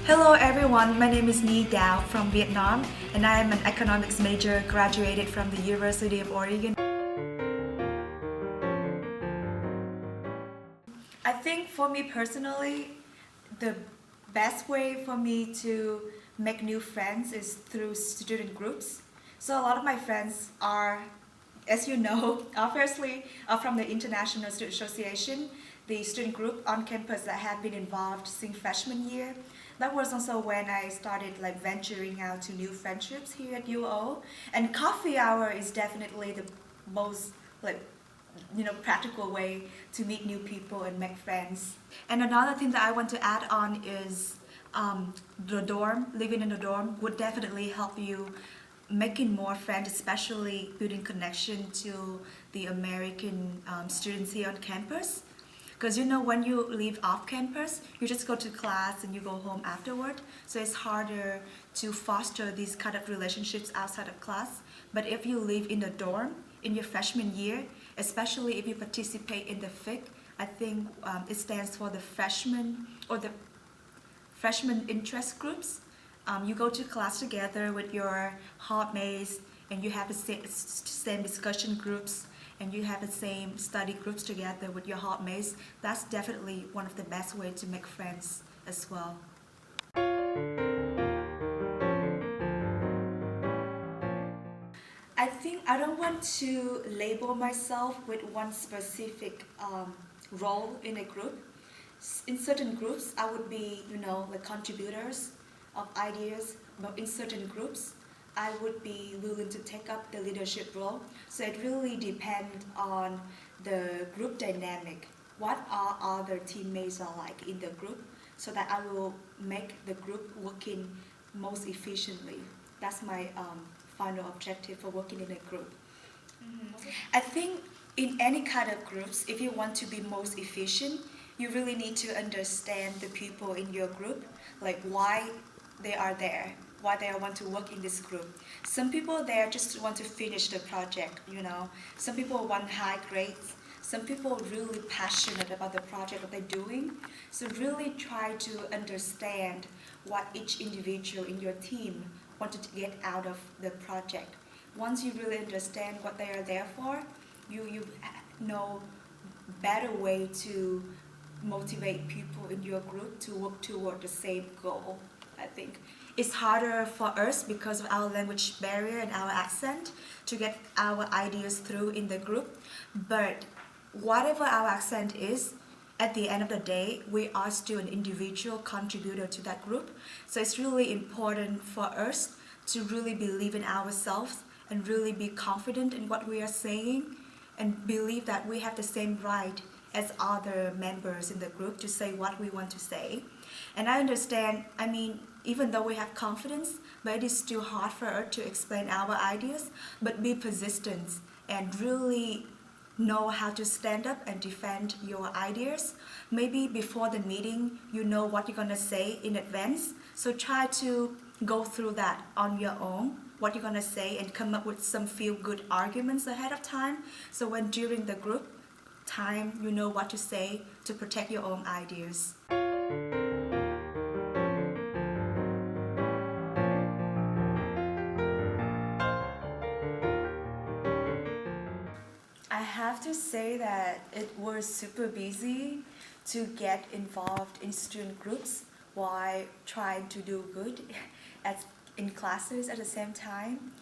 Hello everyone, my name is Nhi Dao from Vietnam and I am an economics major graduated from the University of Oregon. I think for me personally, the best way for me to make new friends is through student groups. So a lot of my friends are, as you know, obviously are from the International Student Association, the student group on campus that have been involved since freshman year. That was also when I started venturing out to new friendships here at UO. And coffee hour is definitely the most practical way to meet new people and make friends. And another thing that I want to add on is the dorm. Living in the dorm would definitely help you making more friends, especially building connection to the American students here on campus. Because when you leave off campus, you just go to class and you go home afterward. So it's harder to foster these kind of relationships outside of class. But if you live in the dorm in your freshman year, especially if you participate in the FIC, I think it stands for the freshman or the freshman interest groups. You go to class together with your hallmates and you have the same discussion groups and you have the same study groups together with your hallmates. That's definitely one of the best ways to make friends as well. I think I don't want to label myself with one specific role in a group. In certain groups, I would be, the contributors of ideas, but in certain groups, I would be willing to take up the leadership role. So it really depends on the group dynamic. What our other teammates are like in the group, so that I will make the group working most efficiently. That's my final objective for working in a group. I think in any kind of groups, if you want to be most efficient, you really need to understand the people in your group, like why they are there, why they want to work in this group. Some people there just want to finish the project, Some people want high grades. Some people are really passionate about the project that they're doing. So really try to understand what each individual in your team wanted to get out of the project. Once you really understand what they are there for, you know better way to motivate people in your group to work toward the same goal, I think. It's harder for us because of our language barrier and our accent to get our ideas through in the group. But whatever our accent is, at the end of the day, we are still an individual contributor to that group. So it's really important for us to really believe in ourselves and really be confident in what we are saying and believe that we have the same right as other members in the group to say what we want to say. And I understand, even though we have confidence, but it is still hard for us to explain our ideas, but be persistent and really know how to stand up and defend your ideas. Maybe before the meeting, you know what you're going to say in advance. So try to go through that on your own, what you're going to say, and come up with some feel-good arguments ahead of time. So when during the group time, you know what to say to protect your own ideas. I have to say that it was super busy to get involved in student groups while trying to do good in classes at the same time.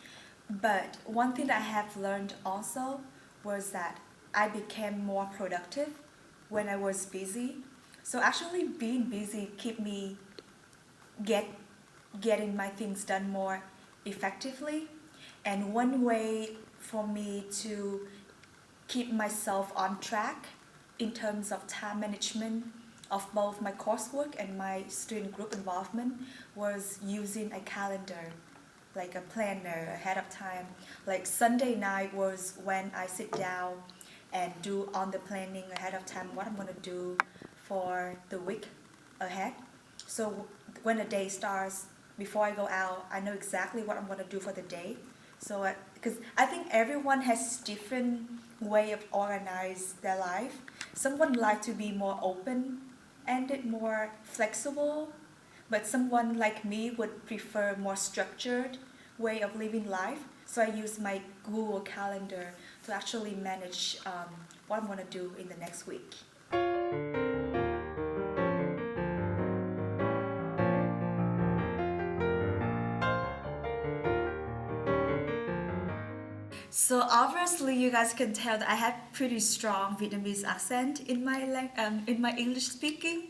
But one thing that I have learned also was that I became more productive when I was busy. So actually being busy keep me getting my things done more effectively. And one way for me to keep myself on track in terms of time management of both my coursework and my student group involvement was using a calendar, like a planner ahead of time. Like Sunday night was when I sit down and do on the planning ahead of time what I'm going to do for the week ahead. So when the day starts, before I go out, I know exactly what I'm going to do for the day. So because I think everyone has different way of organize their life. Someone like to be more open-ended, more flexible, but someone like me would prefer more structured way of living life. So I use my Google Calendar to actually manage what I'm gonna do in the next week. So obviously, you guys can tell that I have pretty strong Vietnamese accent in my English speaking.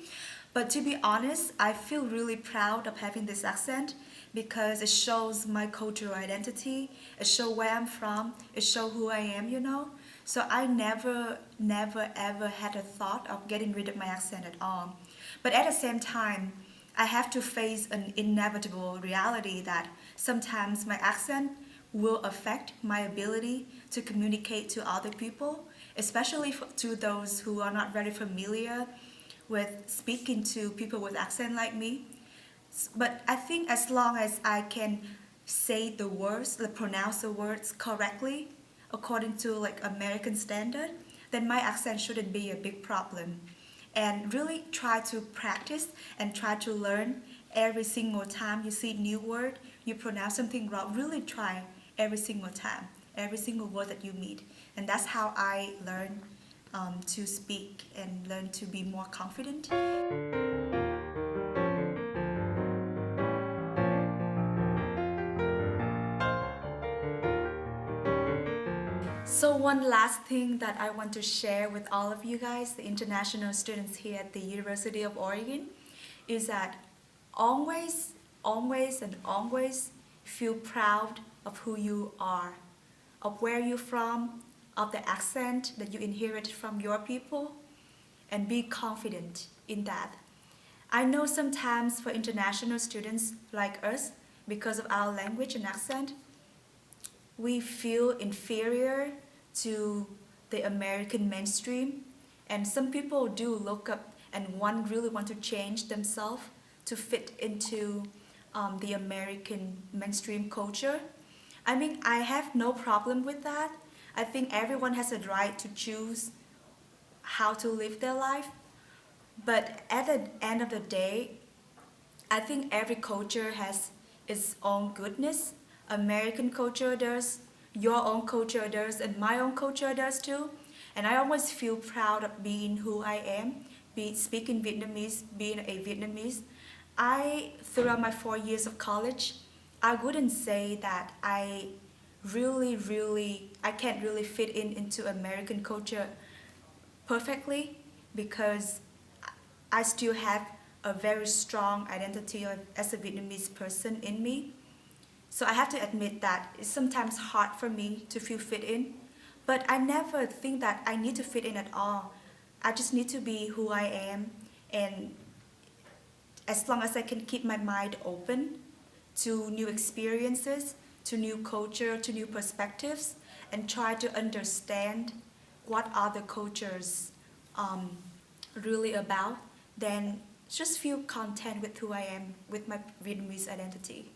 But to be honest, I feel really proud of having this accent because it shows my cultural identity. It shows where I'm from. It shows who I am, you know. So I never, ever had a thought of getting rid of my accent at all. But at the same time, I have to face an inevitable reality that sometimes my accent will affect my ability to communicate to other people, especially to those who are not very familiar with speaking to people with accent like me. But I think as long as I can say the words, pronounce the words correctly according to like American standard, then my accent shouldn't be a big problem. And really try to practice and try to learn every single time you see new word, you pronounce something wrong. Really try every single time, every single word that you meet. And that's how I learn to speak and learn to be more confident. So one last thing that I want to share with all of you guys, the international students here at the University of Oregon, is that always, always, and always feel proud of who you are, of where you're from, of the accent that you inherited from your people, and be confident in that. I know sometimes for international students like us, because of our language and accent, we feel inferior to the American mainstream, and some people do look up and really want to change themselves to fit into the American mainstream culture. I mean, I have no problem with that. I think everyone has a right to choose how to live their life. But at the end of the day, I think every culture has its own goodness. American culture does, your own culture does, and my own culture does too. And I always feel proud of being who I am, speaking Vietnamese, being a Vietnamese. Throughout my 4 years of college, I wouldn't say that I can't really fit into American culture perfectly because I still have a very strong identity as a Vietnamese person in me. So I have to admit that it's sometimes hard for me to feel fit in, but I never think that I need to fit in at all. I just need to be who I am, and as long as I can keep my mind open to new experiences, to new culture, to new perspectives, and try to understand what other cultures really about, then just feel content with who I am, with my Vietnamese identity.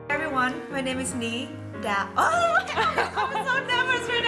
Everyone, my name is Nee Da. Oh, I'm so nervous right